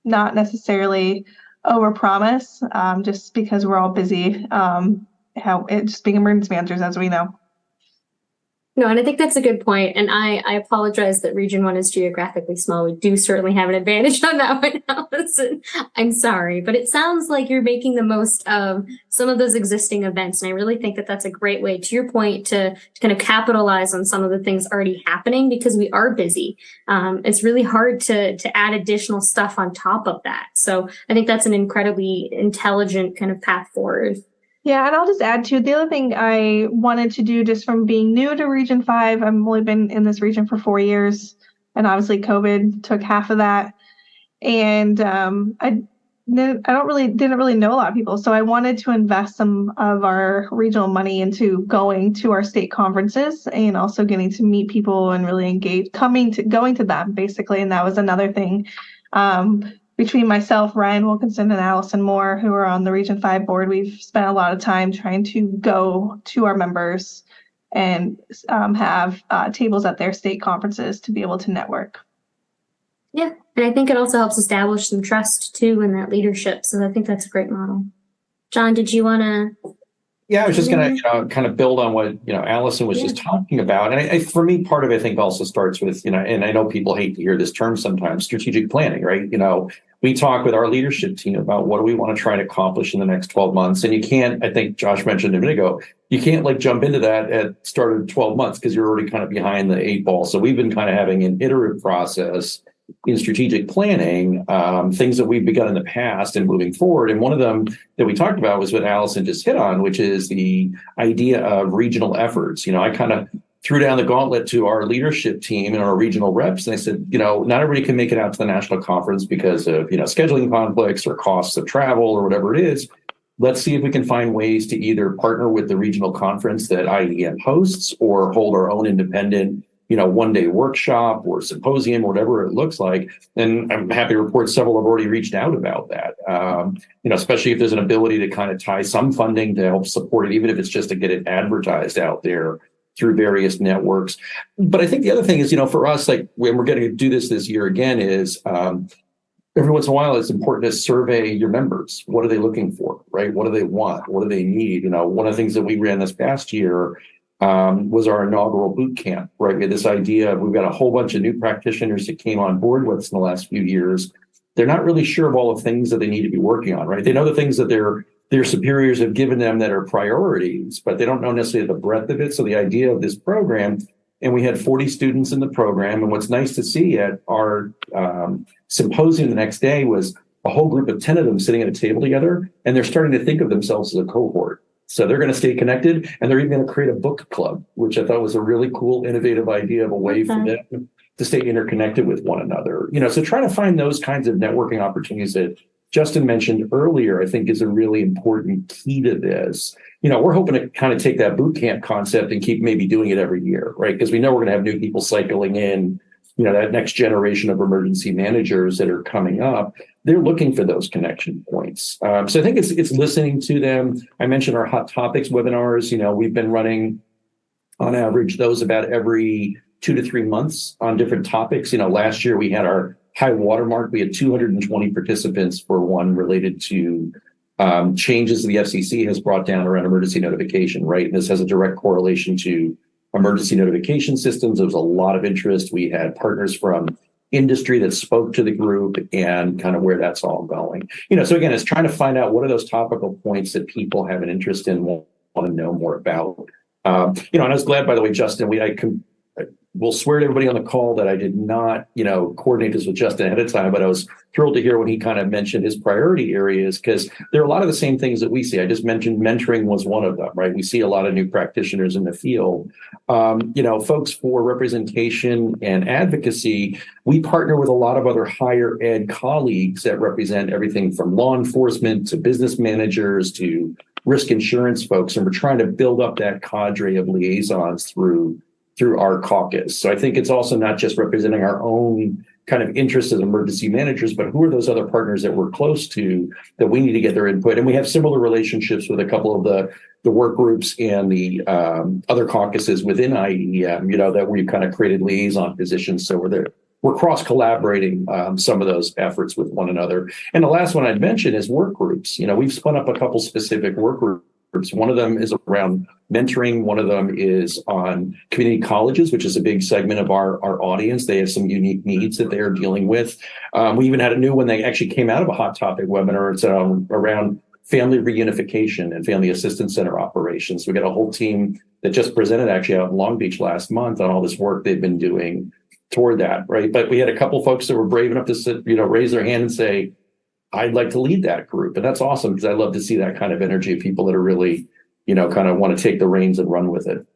S5: not necessarily overpromise, just because we're all busy, just being emergency managers, as we know.
S1: No, and I think that's a good point. And I apologize that Region 1 is geographically small. We do certainly have an advantage on that one, Allison. I'm sorry, but it sounds like you're making the most of some of those existing events. And I really think that that's a great way, to your point, to kind of capitalize on some of the things already happening, because we are busy. It's really hard to add additional stuff on top of that. So I think that's an incredibly intelligent kind of path forward.
S5: Yeah, and I'll just add to the other thing I wanted to do, just from being new to Region 5. I've only been in this region for 4 years, and obviously COVID took half of that. And didn't really know a lot of people. So I wanted to invest some of our regional money into going to our state conferences and also getting to meet people and really engage, going to them basically. And that was another thing. Between myself, Ryan Wilkinson, and Allison Moore, who are on the Region 5 board, we've spent a lot of time trying to go to our members and have tables at their state conferences to be able to network.
S1: Yeah, and I think it also helps establish some trust too in that leadership. So I think that's a great model. John, did you want to?
S3: Yeah, I was just going to kind of build on what Allison was just talking about, and for me, part of it I think also starts with and I know people hate to hear this term sometimes, strategic planning, right? We talk with our leadership team about what do we want to try to accomplish in the next 12 months, and you can't. I think Josh mentioned a minute ago, you can't like jump into that at start of 12 months because you're already kind of behind the 8 ball. So we've been kind of having an iterative process in strategic planning, things that we've begun in the past and moving forward. And one of them that we talked about was what Allison just hit on, which is the idea of regional efforts. I kind of threw down the gauntlet to our leadership team and our regional reps. And I said, not everybody can make it out to the national conference because of, scheduling conflicts or costs of travel or whatever it is. Let's see if we can find ways to either partner with the regional conference that IEM hosts or hold our own independent one-day workshop or symposium, whatever it looks like. And I'm happy to report several have already reached out about that, especially if there's an ability to kind of tie some funding to help support it, even if it's just to get it advertised out there through various networks. But I think the other thing is, for us, like when we're going to do this year again, is every once in a while, it's important to survey your members. What are they looking for, right? What do they want? What do they need? One of the things that we ran this past year was our inaugural boot camp, right? We had this idea of we've got a whole bunch of new practitioners that came on board with us in the last few years. They're not really sure of all the things that they need to be working on, right? They know the things that their superiors have given them that are priorities, but they don't know necessarily the breadth of it. So the idea of this program, and we had 40 students in the program. And what's nice to see at our symposium the next day was a whole group of 10 of them sitting at a table together, and they're starting to think of themselves as a cohort. So they're going to stay connected, and they're even going to create a book club, which I thought was a really cool, innovative idea of a way for them to stay interconnected with one another. So trying to find those kinds of networking opportunities that Justin mentioned earlier, I think is a really important key to this. We're hoping to kind of take that boot camp concept and keep maybe doing it every year, right? Because we know we're going to have new people cycling in, that next generation of emergency managers that are coming up. They're looking for those connection points. So I think it's listening to them. I mentioned our hot topics webinars. We've been running on average those about every 2 to 3 months on different topics. Last year we had our high watermark. We had 220 participants for one related to changes the FCC has brought down around emergency notification, right? And this has a direct correlation to emergency notification systems. There was a lot of interest. We had partners from industry that spoke to the group and kind of where that's all going. So again, it's trying to find out what are those topical points that people have an interest in, want to know more about. And I was glad, by the way, Justin, I will swear to everybody on the call that I did not, coordinate this with Justin ahead of time, but I was thrilled to hear when he kind of mentioned his priority areas, because there are a lot of the same things that we see. I just mentioned mentoring was one of them, right? We see a lot of new practitioners in the field. Folks for representation and advocacy, we partner with a lot of other higher ed colleagues that represent everything from law enforcement to business managers to risk insurance folks. And we're trying to build up that cadre of liaisons through our caucus. So I think it's also not just representing our own kind of interests as emergency managers, but who are those other partners that we're close to that we need to get their input. And we have similar relationships with a couple of the work groups and the other caucuses within IEM, that we've kind of created liaison positions. So we're cross-collaborating some of those efforts with one another. And the last one I'd mention is work groups. We've spun up a couple specific work groups. One of them is around mentoring. One of them is on community colleges, which is a big segment of our audience. They have some unique needs that they are dealing with. We even had a new one that actually came out of a hot topic webinar. It's around family reunification and family assistance center operations. We got a whole team that just presented actually out in Long Beach last month on all this work they've been doing toward that, right? But we had a couple folks that were brave enough to raise their hand and say, I'd like to lead that group. And that's awesome, because I love to see that kind of energy of people that are really, kind of want to take the reins and run with it.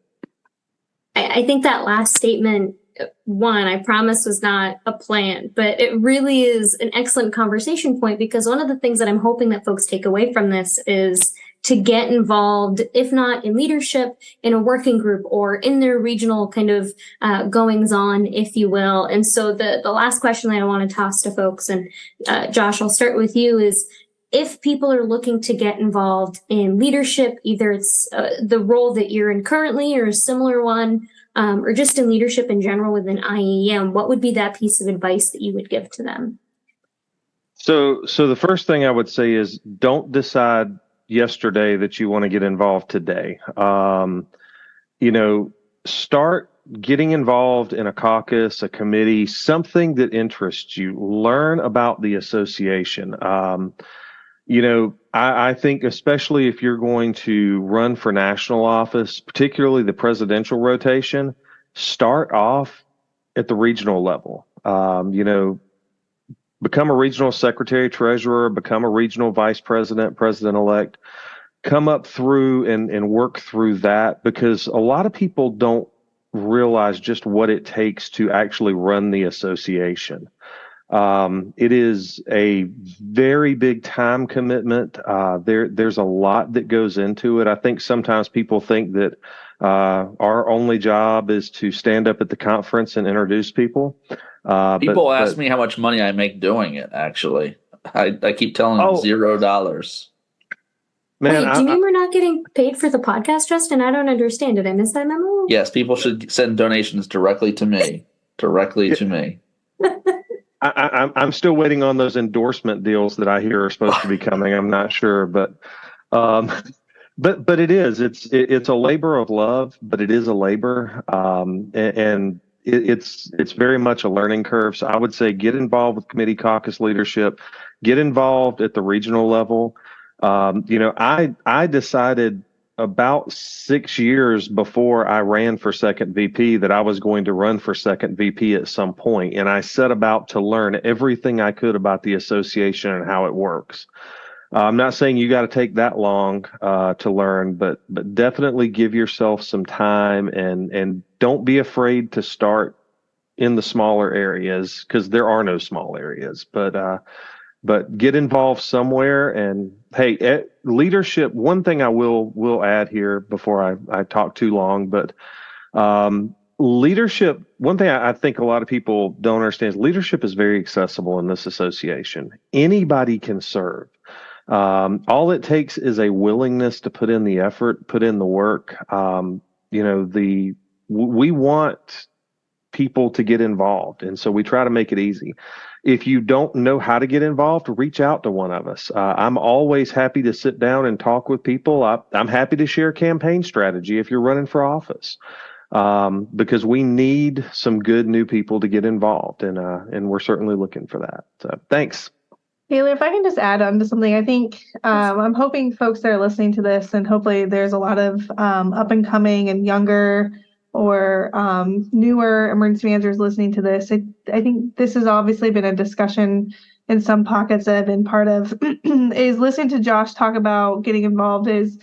S1: I think that last statement one, I promise was not a plan, but it really is an excellent conversation point, because one of the things that I'm hoping that folks take away from this is to get involved, if not in leadership, in a working group or in their regional kind of goings on, if you will. And so the last question that I want to toss to folks, and Josh, I'll start with you, is if people are looking to get involved in leadership, either it's the role that you're in currently or a similar one, or just in leadership in general within IAEM, what would be that piece of advice that you would give to them?
S4: So the first thing I would say is don't decide yesterday that you want to get involved today. Start getting involved in a caucus, a committee, something that interests you. Learn about the association. I think especially if you're going to run for national office, particularly the presidential rotation, start off at the regional level. Become a regional secretary, treasurer, become a regional vice president, president-elect, come up through and work through that, because a lot of people don't realize just what it takes to actually run the association. It is a very big time commitment. There's a lot that goes into it. I think sometimes people think that our only job is to stand up at the conference and introduce people.
S2: People ask me how much money I make doing it, actually. I keep telling them $0.
S4: Man,
S1: Wait, do you mean we're not getting paid for the podcast, Justin? I don't understand. Did I miss that memo?
S2: Yes, people should send donations directly to me.
S4: I'm still waiting on those endorsement deals that I hear are supposed to be coming. I'm not sure, but it is. It's a labor of love, but it is a labor, and it's very much a learning curve. So I would say get involved with committee caucus leadership, get involved at the regional level. I decided about 6 years before I ran for second VP that I was going to run for second VP at some point, and I set about to learn everything I could about the association and how it works. I'm not saying you got to take that long to learn, but definitely give yourself some time, and don't be afraid to start in the smaller areas, because there are no small areas. But get involved somewhere. And hey, leadership. One thing I will add here before I talk too long, but leadership. One thing I think a lot of people don't understand is leadership is very accessible in this association. Anybody can serve. All it takes is a willingness to put in the effort, put in the work. We want people to get involved, and so we try to make it easy. If you don't know how to get involved, reach out to one of us. I'm always happy to sit down and talk with people. I'm happy to share campaign strategy if you're running for office, because we need some good new people to get involved, and we're certainly looking for that. So thanks.
S5: Haley, if I can just add on to something, I think I'm hoping folks that are listening to this, and hopefully there's a lot of up and coming and younger or newer emergency managers listening to this. I think this has obviously been a discussion in some pockets that I've been part of, is listening to Josh talk about getting involved is,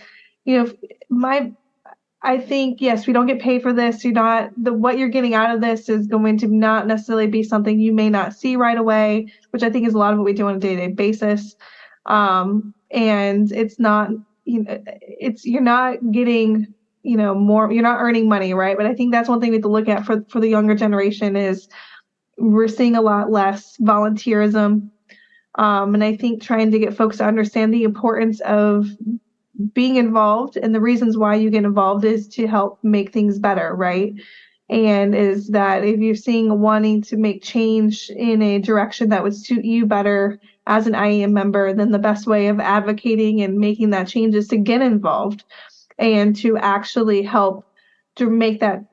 S5: I think, yes, we don't get paid for this. What you're getting out of this is going to not necessarily be something you may not see right away, which I think is a lot of what we do on a day-to-day basis. And it's not, you're not getting, more, you're not earning money, right? But I think that's one thing we have to look at for the younger generation is we're seeing a lot less volunteerism. And I think trying to get folks to understand the importance of being involved, and the reasons why you get involved is to help make things better, right? And is that if you're wanting to make change in a direction that would suit you better as an IAM member, then the best way of advocating and making that change is to get involved and to actually help to make that,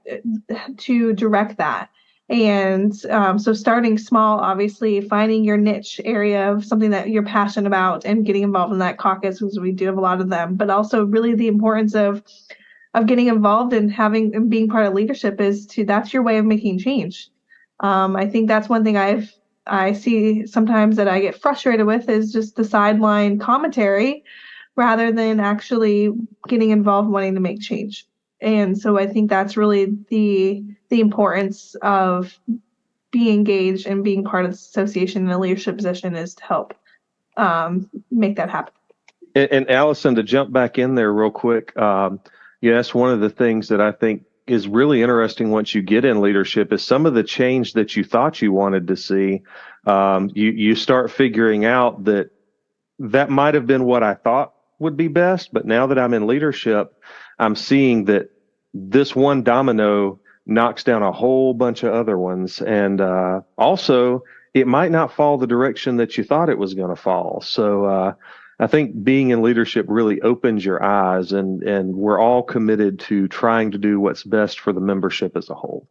S5: to direct that. And so starting small, obviously, finding your niche area of something that you're passionate about and getting involved in that caucus, because we do have a lot of them, but also really the importance of getting involved and being part of leadership that's your way of making change. I think that's one thing I see sometimes that I get frustrated with is just the sideline commentary rather than actually getting involved, wanting to make change. And so I think that's really the importance of being engaged and being part of the association in a leadership position is to help make that happen.
S4: And Allison, to jump back in there real quick, that's one of the things that I think is really interesting once you get in leadership is some of the change that you thought you wanted to see. You start figuring out that might have been what I thought would be best, but now that I'm in leadership, I'm seeing that this one domino knocks down a whole bunch of other ones. And also, it might not fall the direction that you thought it was going to fall. So I think being in leadership really opens your eyes, and we're all committed to trying to do what's best for the membership as a whole.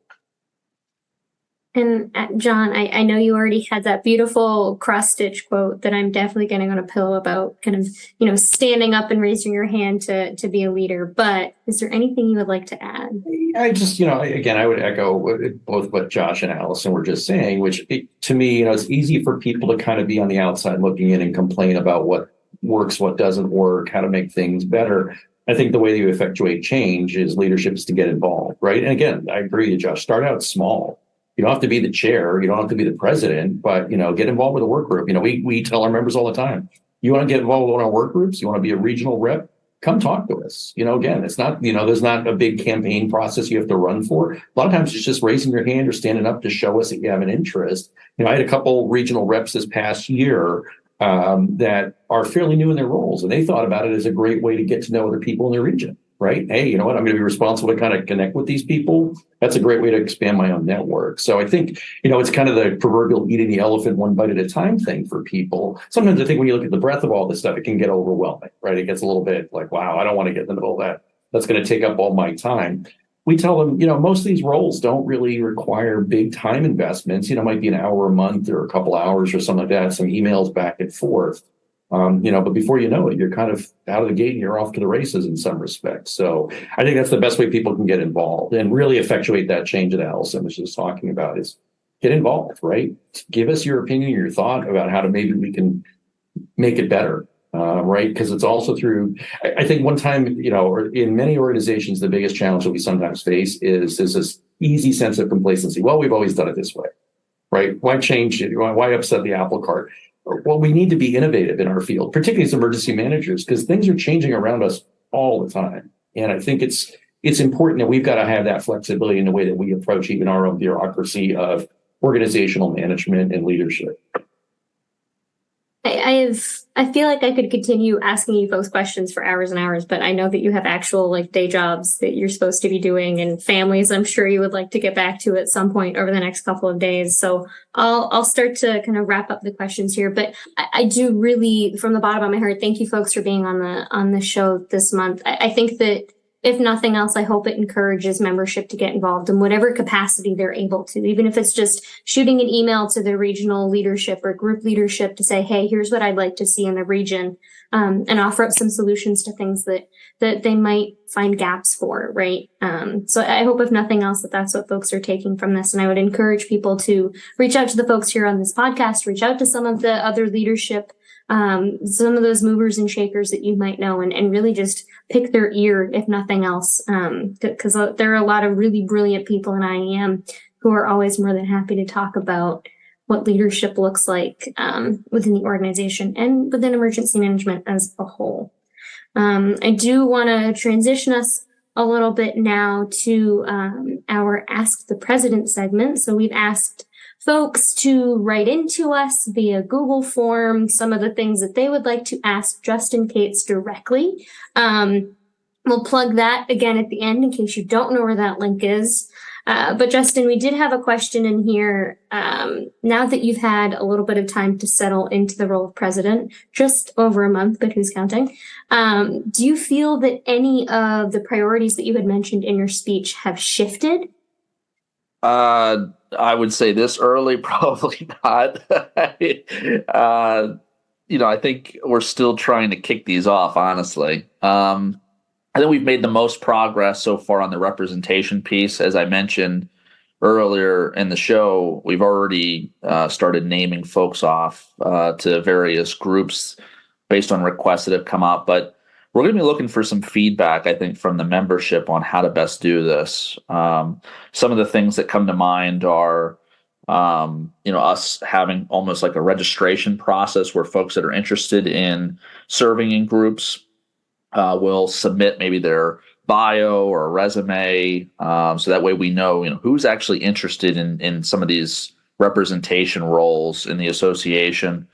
S1: And John, I know you already had that beautiful cross-stitch quote that I'm definitely getting on a pillow about kind of, standing up and raising your hand to be a leader. But is there anything you would like to add?
S3: I just, again, I would echo both what Josh and Allison were just saying, which to me, it's easy for people to kind of be on the outside looking in and complain about what works, what doesn't work, how to make things better. I think the way that you effectuate change is leadership is to get involved, right? And again, I agree with Josh, start out small. You don't have to be the chair, you don't have to be the president, but get involved with a work group. We tell our members all the time, you want to get involved with our work groups, you want to be a regional rep, come talk to us. Again, it's not, there's not a big campaign process you have to run for. A lot of times it's just raising your hand or standing up to show us that you have an interest. I had a couple regional reps this past year that are fairly new in their roles, and they thought about it as a great way to get to know other people in their region, right? Hey, you know what? I'm going to be responsible to kind of connect with these people. That's a great way to expand my own network. So I think, it's kind of the proverbial eating the elephant one bite at a time thing for people. Sometimes I think when you look at the breadth of all this stuff, it can get overwhelming, right? It gets a little bit like, wow, I don't want to get in the middle of that. That's going to take up all my time. We tell them, most of these roles don't really require big time investments. It might be an hour a month or a couple hours or something like that, some emails back and forth. But before you know it, you're kind of out of the gate and you're off to the races in some respects. So I think that's the best way people can get involved and really effectuate that change that Allison was just talking about is get involved, right? Give us your opinion, your thought about how to maybe we can make it better. Right? Because it's also through, I think one time, or in many organizations, the biggest challenge that we sometimes face is this easy sense of complacency. Well, we've always done it this way, right? Why change it? Why upset the apple cart? Well, we need to be innovative in our field, particularly as emergency managers, because things are changing around us all the time. And I think it's important that we've got to have that flexibility in the way that we approach even our own bureaucracy of organizational management and leadership.
S1: I feel like I could continue asking you folks questions for hours and hours, but I know that you have actual day jobs that you're supposed to be doing and families I'm sure you would like to get back to at some point over the next couple of days. So I'll start to kind of wrap up the questions here, but I do really, from the bottom of my heart, thank you folks for being on the show this month. I think that if nothing else, I hope it encourages membership to get involved in whatever capacity they're able to, even if it's just shooting an email to the regional leadership or group leadership to say, hey, here's what I'd like to see in the region, and offer up some solutions to things that they might find gaps for, right? So I hope if nothing else that's what folks are taking from this. And I would encourage people to reach out to the folks here on this podcast, reach out to some of the other leadership, some of those movers and shakers that you might know, and really just pick their ear, if nothing else, because there are a lot of really brilliant people in IAM who are always more than happy to talk about what leadership looks like within the organization and within emergency management as a whole. I do want to transition us a little bit now to our Ask the President segment. So we've asked folks to write into us via Google form some of the things that they would like to ask Justin Cates directly. We'll plug that again at the end in case you don't know where that link is. But Justin, we did have a question in here. Now that you've had a little bit of time to settle into the role of president, just over a month, but who's counting? Do you feel that any of the priorities that you had mentioned in your speech have shifted?
S2: I would say this early, probably not. I think we're still trying to kick these off, honestly. I think we've made the most progress so far on the representation piece. As I mentioned earlier in the show, we've already started naming folks off to various groups based on requests that have come up. But we're going to be looking for some feedback, I think, from the membership on how to best do this. Some of the things that come to mind are, us having almost like a registration process where folks that are interested in serving in groups will submit maybe their bio or a resume, so that way we know, who's actually interested in some of these representation roles in the association.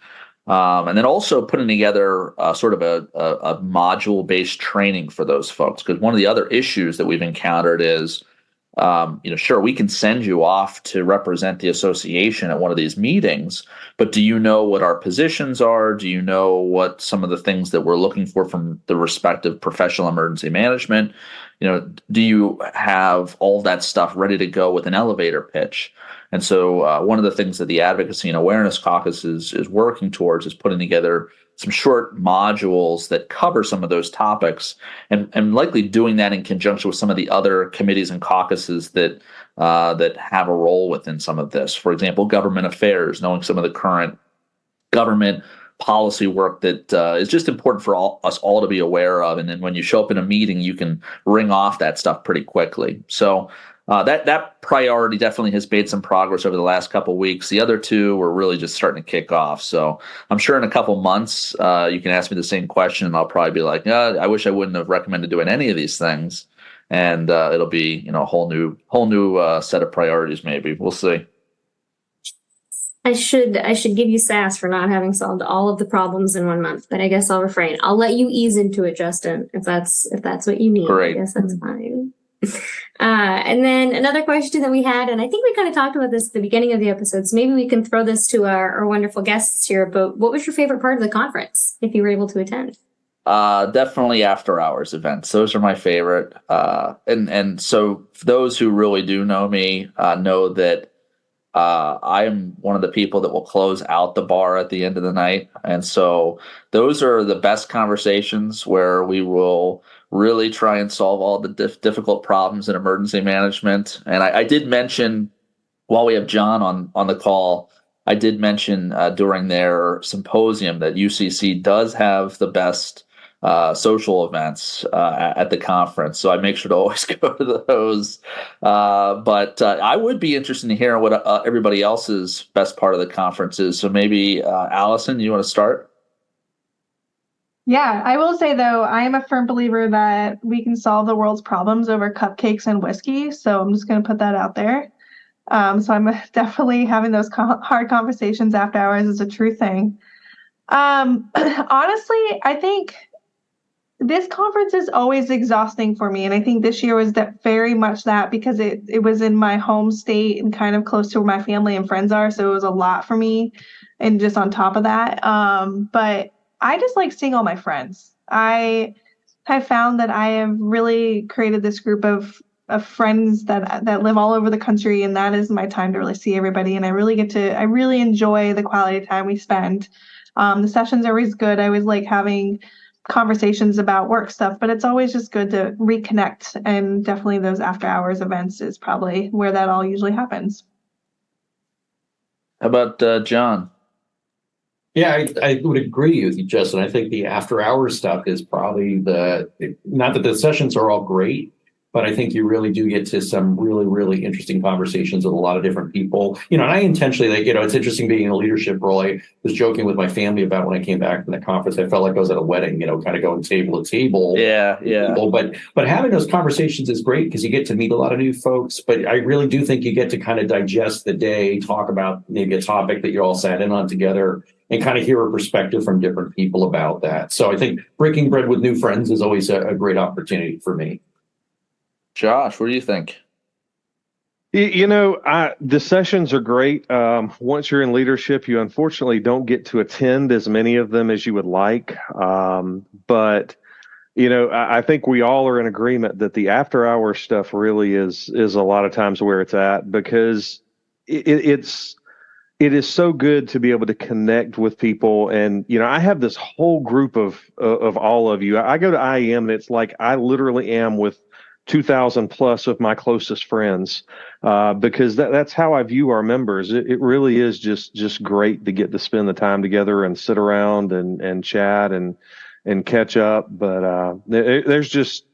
S2: And then also putting together sort of a module-based training for those folks. Because one of the other issues that we've encountered is, sure, we can send you off to represent the association at one of these meetings, but do you know what our positions are? Do you know what some of the things that we're looking for from the respective professional emergency management? Do you have all that stuff ready to go with an elevator pitch? And so one of the things that the Advocacy and Awareness Caucus is working towards is putting together some short modules that cover some of those topics, and likely doing that in conjunction with some of the other committees and caucuses that have a role within some of this. For example, government affairs, knowing some of the current government policy work that is just important for us all to be aware of. And then when you show up in a meeting, you can ring off that stuff pretty quickly. So that priority definitely has made some progress over the last couple of weeks. The other two were really just starting to kick off. So I'm sure in a couple months, you can ask me the same question, and I'll probably be like, I wish I wouldn't have recommended doing any of these things. And it'll be, a whole new set of priorities. Maybe we'll see.
S1: I should give you sass for not having solved all of the problems in 1 month, but I guess I'll refrain. I'll let you ease into it, Justin, if that's what you need.
S2: Great.
S1: I guess that's fine. And then another question that we had, and I think we kind of talked about this at the beginning of the episode, so maybe we can throw this to our wonderful guests here, but what was your favorite part of the conference, if you were able to attend?
S2: Definitely after hours events. Those are my favorite. And so for those who really do know me, know that I am one of the people that will close out the bar at the end of the night. And so those are the best conversations where we will really try and solve all the difficult problems in emergency management. And I did mention, while we have John on the call, I did mention during their symposium that UCC does have the best social events at the conference. So I make sure to always go to those. But I would be interested in hearing what everybody else's best part of the conference is. So maybe Allison, you want to start?
S5: Yeah, I will say, though, I am a firm believer that we can solve the world's problems over cupcakes and whiskey. So I'm just going to put that out there. So I'm definitely having those hard conversations after hours is a true thing. Honestly, I think this conference is always exhausting for me. And I think this year was very much that, because it was in my home state and kind of close to where my family and friends are. So it was a lot for me. And just on top of that, but I just like seeing all my friends. I have found that I have really created this group of friends that live all over the country, and that is my time to really see everybody. And I really enjoy the quality time we spend. The sessions are always good. I always like having conversations about work stuff, but it's always just good to reconnect. And definitely those after hours events is probably where that all usually happens.
S2: How about John?
S3: Yeah, I would agree with you, Justin. I think the after hours stuff is probably not that the sessions are all great, but I think you really do get to some really, really interesting conversations with a lot of different people. And I intentionally, it's interesting being in a leadership role. I was joking with my family about when I came back from the conference, I felt like I was at a wedding, kind of going table to table.
S2: Yeah.
S3: People. But having those conversations is great because you get to meet a lot of new folks. But I really do think you get to kind of digest the day, talk about maybe a topic that you all sat in on together, and kind of hear a perspective from different people about that. So I think breaking bread with new friends is always a great opportunity for me.
S2: Josh, what do you think?
S4: The sessions are great. Once you're in leadership, you unfortunately don't get to attend as many of them as you would like. But I think we all are in agreement that the after hours stuff really is a lot of times where it's at, because it is so good to be able to connect with people. And, I have this whole group of all of you. I go to IAM and it's like I literally am with 2,000 plus of my closest friends, because that's how I view our members. It really is just great to get to spend the time together and sit around and chat and and catch up. But there's just,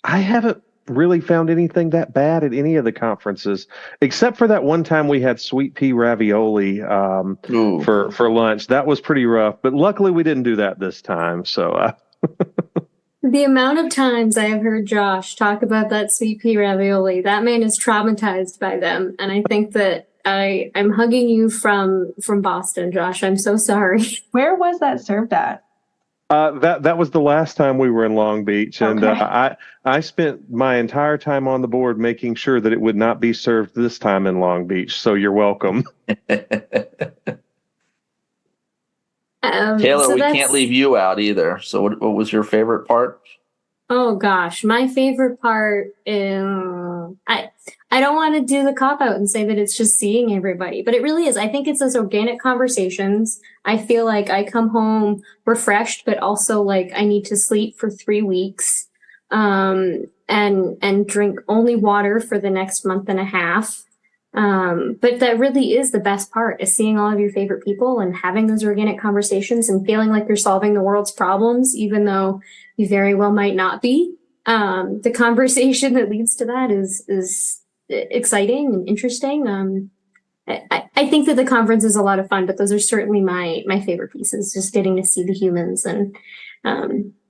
S4: I haven't really found anything that bad at any of the conferences, except for that one time we had sweet pea ravioli
S2: Ooh.
S4: for lunch. That was pretty rough, but luckily we didn't do that this time. So
S1: The amount of times I have heard Josh talk about that sweet pea ravioli, that man is traumatized by them. And I think that I'm hugging you from Boston, Josh. I'm so sorry.
S5: Where was that served at?
S4: that was the last time we were in Long Beach, and
S5: Okay.
S4: I spent my entire time on the board making sure that it would not be served this time in Long Beach. So you're welcome.
S2: Taylor,
S1: So
S2: we
S1: that's-
S2: can't leave you out either. So what was your favorite part?
S1: Oh gosh, my favorite part is I don't want to do the cop out and say that it's just seeing everybody, but it really is. I think it's those organic conversations. I feel like I come home refreshed, but also like I need to sleep for 3 weeks, and drink only water for the next month and a half. But that really is the best part, is seeing all of your favorite people and having those organic conversations and feeling like you're solving the world's problems, even though you very well might not be. The conversation that leads to that is exciting and interesting. I think that the conference is a lot of fun, but those are certainly my favorite pieces, just getting to see the humans and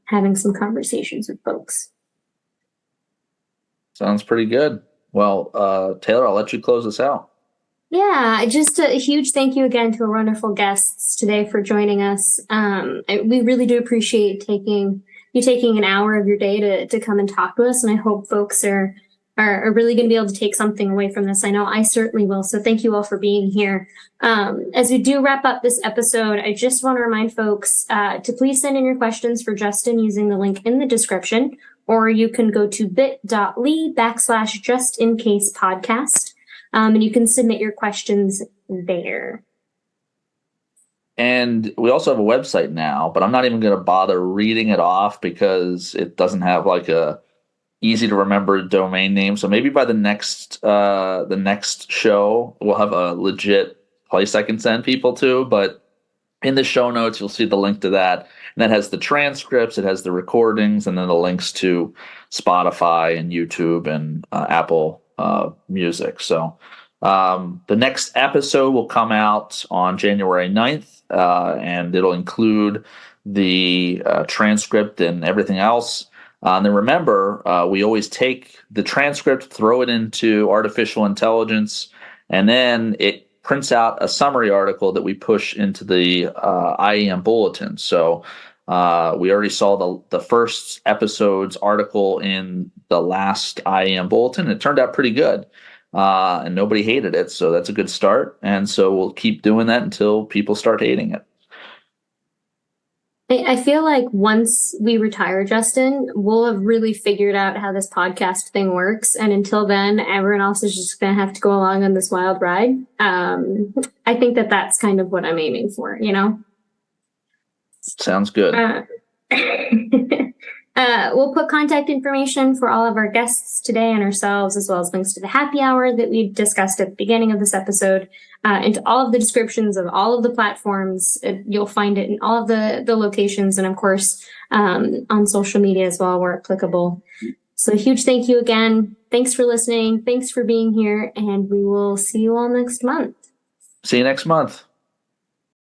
S1: having some conversations with folks.
S2: Sounds pretty good. Well, Taylor, I'll let you close us out.
S1: Yeah, just a huge thank you again to our wonderful guests today for joining us. We really do appreciate taking an hour of your day to come and talk to us, and I hope folks are really going to be able to take something away from this. I know I certainly will. So thank you all for being here. As we do wrap up this episode, I just want to remind folks to please send in your questions for Justin using the link in the description, or you can go to bit.ly/justinCasePodcast, and you can submit your questions there.
S2: And we also have a website now, but I'm not even going to bother reading it off because it doesn't have like a easy to remember domain name. So maybe by the next show, we'll have a legit place I can send people to. But in the show notes, you'll see the link to that. And that has the transcripts, it has the recordings, and then the links to Spotify and YouTube and Apple Music. So the next episode will come out on January 9th, and it'll include the transcript and everything else. And then remember, we always take the transcript, throw it into artificial intelligence, and then it prints out a summary article that we push into the IAEM bulletin. So we already saw the first episode's article in the last IAEM bulletin. It turned out pretty good, and nobody hated it. So that's a good start. And so we'll keep doing that until people start hating it.
S1: I feel like once we retire, Justin, we'll have really figured out how this podcast thing works. And until then, everyone else is just going to have to go along on this wild ride. I think that that's kind of what I'm aiming for, you know?
S2: Sounds good.
S1: We'll put contact information for all of our guests today and ourselves, as well as links to the happy hour that we discussed at the beginning of this episode, into all of the descriptions of all of the platforms. You'll find it in all of the locations, and of course, on social media as well, where applicable. So a huge thank you again. Thanks for listening. Thanks for being here, and we will see you all next month.
S2: See you next month.